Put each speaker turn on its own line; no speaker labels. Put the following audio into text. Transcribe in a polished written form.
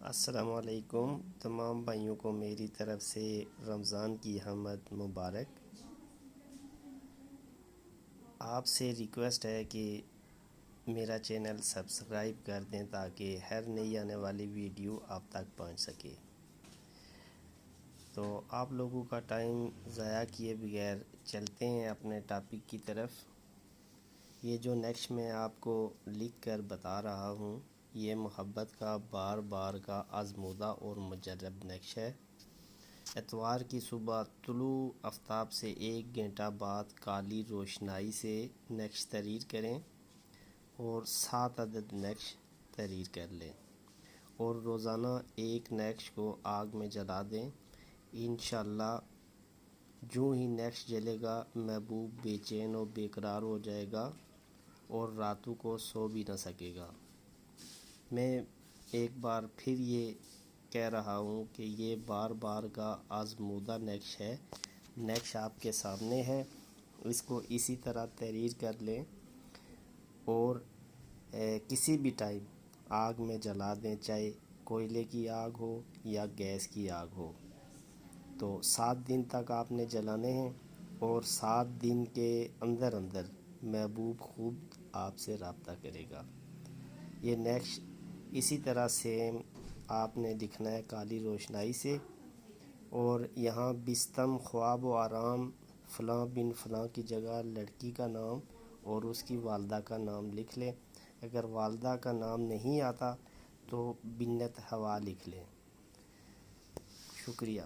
السلام علیکم تمام بھائیوں کو میری طرف سے رمضان کی حمد مبارک۔ آپ سے ریکویسٹ ہے کہ میرا چینل سبسکرائب کر دیں تاکہ ہر نئی آنے والی ویڈیو آپ تک پہنچ سکے۔ تو آپ لوگوں کا ٹائم ضائع کیے بغیر چلتے ہیں اپنے ٹاپک کی طرف۔ یہ جو نیکسٹ میں آپ کو لکھ کر بتا رہا ہوں یہ محبت کا بار بار کا آزمودہ اور مجرب نقش ہے۔ اتوار کی صبح طلوع آفتاب سے 1 گھنٹہ بعد کالی روشنائی سے نقش تحریر کریں اور 7 عدد نقش تحریر کر لیں اور روزانہ ایک نقش کو آگ میں جلا دیں۔ انشاءاللہ جو ہی نقش جلے گا محبوب بے چین و بے قرار ہو جائے گا اور راتوں کو سو بھی نہ سکے گا۔ میں ایک بار پھر یہ کہہ رہا ہوں کہ یہ بار بار کا آزمودہ نقش ہے۔ نقش آپ کے سامنے ہے، اس کو اسی طرح تحریر کر لیں اور کسی بھی ٹائم آگ میں جلا دیں، چاہے کوئلے کی آگ ہو یا گیس کی آگ ہو۔ تو 7 دن تک آپ نے جلانے ہیں اور 7 دن کے اندر محبوب خود آپ سے رابطہ کرے گا۔ یہ نیکسٹ اسی طرح سیم آپ نے لکھنا ہے کالی روشنائی سے، اور یہاں بستم خواب و آرام فلاں بن فلاں کی جگہ لڑکی کا نام اور اس کی والدہ کا نام لکھ لیں۔ اگر والدہ کا نام نہیں آتا تو بنت ہوا لکھ لیں۔ شکریہ۔